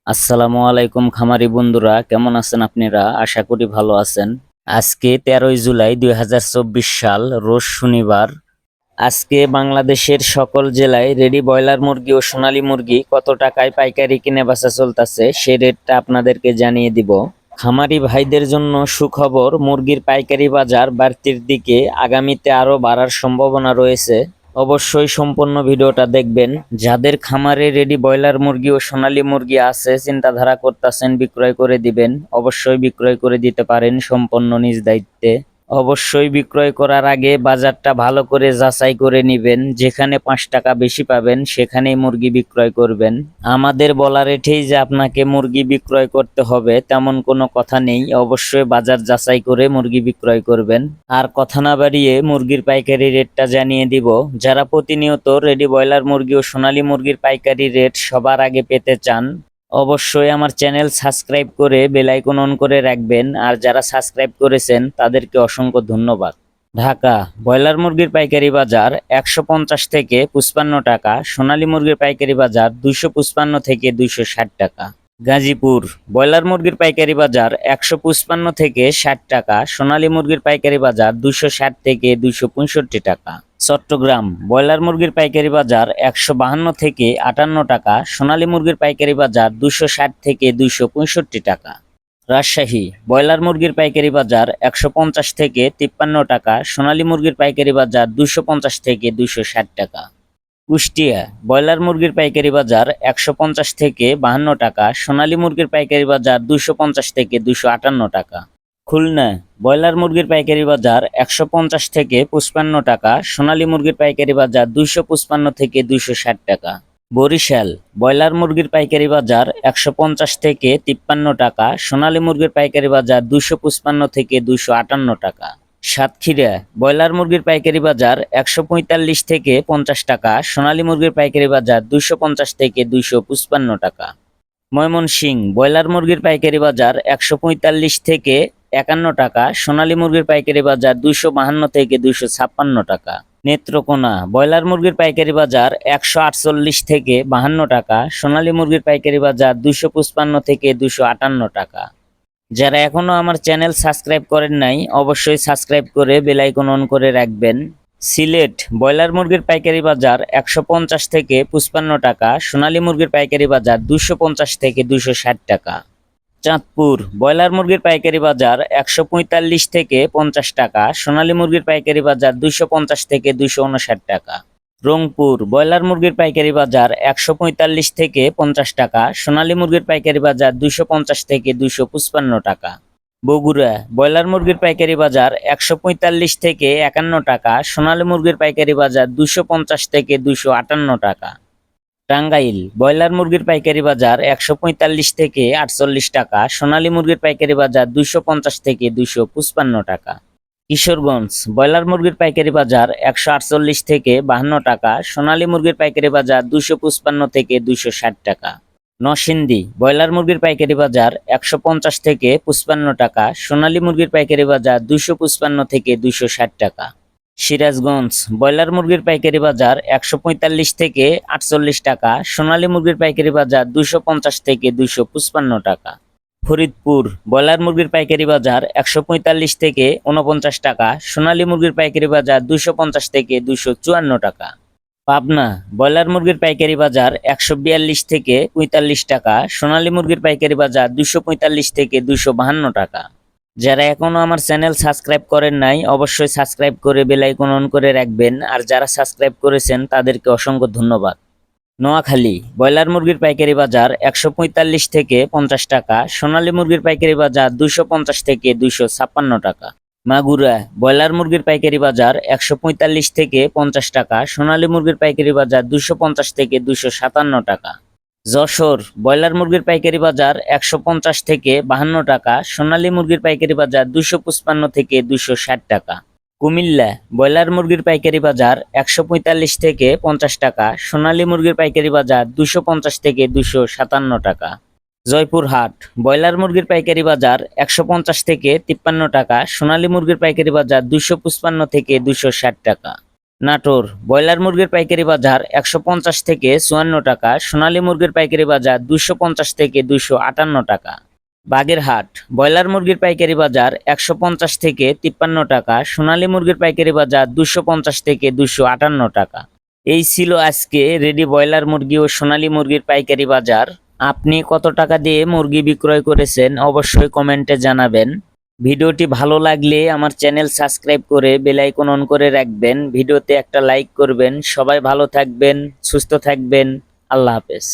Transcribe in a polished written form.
আসসালামু আলাইকুম খামারি বন্ধুরা, কেমন আছেন আপনারা? আশা করি ভালো আছেন। আজকে 13ই জুলাই 2024 সাল, রোজ শনিবার। আজকে বাংলাদেশের সকল জেলায় রেডি ব্রয়লার মুরগি ও সোনালী মুরগি কত টাকায় পাইকারি কিনে বেচা চলতেছে সেই রেটটা আপনাদেরকে জানিয়ে দিব। খামারি ভাইদের জন্য সুখবর, মুরগির পাইকারি বাজার বাড়তির দিকে, আগামীতে আরো বাড়ার সম্ভাবনা রয়েছে। অবশ্যই সম্পূর্ণ ভিডিওটা দেখবেন। যাদের খামারে রেডি ব্রয়লার মুরগি ও সোনালী মুরগি আছে, চিন্তাধারা করতেছেন বিক্রয় করে দিবেন, অবশ্যই বিক্রয় করে দিতে পারেন সম্পূর্ণ নিজ দায়িত্বে। অবশ্যই বিক্রয় করার আগে বাজারটা ভালো করে যাচাই করে নেবেন। যেখানে 5 টাকা বেশি পাবেন সেখানেই মুরগি বিক্রয় করবেন। আমাদের বলা রেটেই যে আপনাকে মুরগি বিক্রয় করতে হবে তেমন কোনো কথা নেই। অবশ্যই বাজার যাচাই করে মুরগি বিক্রয় করবেন। আর কথা না বাড়িয়ে মুরগির পাইকারি রেটটা জানিয়ে দিব। যারা প্রতিনিয়ত রেডি ব্রয়লার মুরগি ও সোনালী মুরগির পাইকারি রেট সবার আগে পেতে চান, অবশ্যই আমার চ্যানেল সাবস্ক্রাইব করে বেল আইকন অন করে রাখবেন। আর যারা সাবস্ক্রাইব করেছেন তাদেরকে অসংখ্য ধন্যবাদ। ঢাকা ব্রয়লার মুরগির পাইকারি বাজার 150 থেকে 55 টাকা, সোনালী মুরগির পাইকারি বাজার 255 থেকে 260 টাকা। গাজীপুর ব্রয়লার মুরগির পাইকারি বাজার 155 থেকে 60 টাকা, সোনালী মুরগির পাইকারি বাজার 260 থেকে 265 টাকা। চট্টগ্রাম ব্রয়লার মুরগির পাইকারি বাজার 152 থেকে 58 টাকা, সোনালী মুরগির পাইকারি বাজার 260 থেকে 265 টাকা। রাজশাহী ব্রয়লার মুরগির পাইকারি বাজার 150 থেকে 53 টাকা, সোনালী মুরগির পাইকারি বাজার 250 থেকে 260 টাকা। কুষ্টিয়া ব্রয়লার মুরগির পাইকারি বাজার 150 থেকে 52 টাকা, সোনালী মুরগির পাইকারি বাজার 250 থেকে 258 টাকা। খুলনা ব্রয়লার মুরগির পাইকারি বাজার 150 থেকে 55 টাকা, সোনালী মুরগির পাইকারি বাজার 255 থেকে 260 টাকা। বরিশাল ব্রয়লার মুরগির পাইকারি বাজার 150 থেকে 53 টাকা, সোনালী মুরগির পাইকারি বাজার 255 থেকে 258 টাকা। সাতক্ষীরা ব্রয়লার মুরগির পাইকারি বাজার 145 থেকে 50 টাকা, সোনালী মুরগির পাইকারি বাজার 250 থেকে 255 টাকা। ময়মনসিংহ ব্রয়লার মুরগির পাইকারি বাজার 145 থেকে 51 টাকা, সোনালী মুরগির পাইকারি বাজার 252 থেকে 256 টাকা। নেত্রকোনা ব্রয়লার মুরগির পাইকারি বাজার 148 থেকে 52 টাকা, সোনালী মুরগির পাইকারি বাজার 255 থেকে 258 টাকা। যারা এখনো আমার চ্যানেল সাবস্ক্রাইব করেন নাই, অবশ্যই সাবস্ক্রাইব করে বেল আইকন অন করে রাখবেন। সিলেট ব্রয়লার মুরগির পাইকারি বাজার 150 থেকে 55 টাকা, সোনালী মুরগির পাইকারি বাজার 250 থেকে 260 টাকা। চাঁদপুর ব্রয়লার মুরগির পাইকারি বাজার 145 থেকে 50 টাকা, সোনালী মুরগির পাইকারি বাজার 250 থেকে 259 টাকা। রংপুর ব্রয়লার মুরগির পাইকারি বাজার 145 থেকে 50 টাকা, সোনালী মুরগির পাইকারি বাজার 250 থেকে 255 টাকা। বগুড়া ব্রয়লার মুরগির পাইকারি বাজার 145 থেকে 51 টাকা, সোনালী মুরগির পাইকারি বাজার 250 থেকে 258 টাকা। টাঙ্গাইল ব্রয়লার মুরগির পাইকারি বাজার 145 থেকে 48 টাকা, সোনালী মুরগির পাইকারি বাজার 250 থেকে 255 টাকা। কিশোরগঞ্জ ব্রয়লার মুরগির পাইকারি বাজার 148 থেকে 52 টাকা, সোনালী মুরগির পাইকারি বাজার 255 থেকে 260 টাকা। নরসিংদী ব্রয়লার মুরগির পাইকারি বাজার 150 থেকে 55 টাকা, সোনালী মুরগির পাইকারি বাজার 255 থেকে 260 টাকা। সিরাজগঞ্জ ব্রয়লার মুরগির পাইকারি বাজার 145 থেকে 48 টাকা, সোনালী মুরগির পাইকারি বাজার 250 থেকে 255 টাকা। ফরিদপুর ব্রয়লার মুরগির পাইকারি বাজার 145 থেকে 49 টাকা, সোনালী মুরগির পাইকারি বাজার 250 থেকে 254 টাকা। পাবনা ব্রয়লার মুরগির পাইকারি বাজার 142 থেকে 45 টাকা, সোনালী মুরগির পাইকারি বাজার 245 থেকে 252 টাকা। যারা এখনো আমার চ্যানেল সাবস্ক্রাইব করেন নাই, অবশ্যই সাবস্ক্রাইব করে বেল আইকন অন করে রাখবেন। আর যারা সাবস্ক্রাইব করেছেন তাদেরকে অসংখ্য ধন্যবাদ। নোয়াখালী ব্রয়লার মুরগির পাইকারি বাজার 145 থেকে 50 টাকা, সোনালী মুরগির পাইকারি বাজার 250 থেকে 256 টাকা। মাগুরা ব্রয়লার মুরগির পাইকারি বাজার 145 থেকে 50 টাকা, সোনালী মুরগির পাইকারি বাজার 250 থেকে 257 টাকা। যশোর ব্রয়লার মুরগির পাইকারি বাজার 150 থেকে 52 টাকা, সোনালী মুরগির পাইকারি বাজার 255 থেকে 260 টাকা। কুমিল্লা ব্রয়লার মুরগির পাইকারি বাজার 145 থেকে 50 টাকা, সোনালী মুরগির পাইকারি বাজার 250 থেকে 257 টাকা। জয়পুরহাট ব্রয়লার মুরগির পাইকারি বাজার 150 থেকে 53 টাকা, সোনালী মুরগির পাইকারি বাজার 255 থেকে 260 টাকা। নাটোর ব্রয়লার মুরগির পাইকারি বাজার 150 থেকে 54 টাকা, সোনালী মুরগির পাইকারি বাজার 250 থেকে 258 টাকা। বাগেরহাট ব্রয়লার মুরগির পাইকারি বাজার 150 থেকে 53 টাকা, সোনালী মুরগির পাইকারি বাজার 250 থেকে 258 টাকা। এই ছিল আজকে রেডি ব্রয়লার মুরগি ও সোনালী মুরগির পাইকারি বাজার। আপনি কত টাকা দিয়ে মুরগি বিক্রয় করেছেন অবশ্যই কমেন্টে জানাবেন। ভিডিওটি ভালো লাগলে আমার চ্যানেল সাবস্ক্রাইব করে বেল আইকন অন করে রাখবেন। ভিডিওতে একটা লাইক করবেন। সবাই ভালো থাকবেন, সুস্থ থাকবেন। আল্লাহ হাফেজ।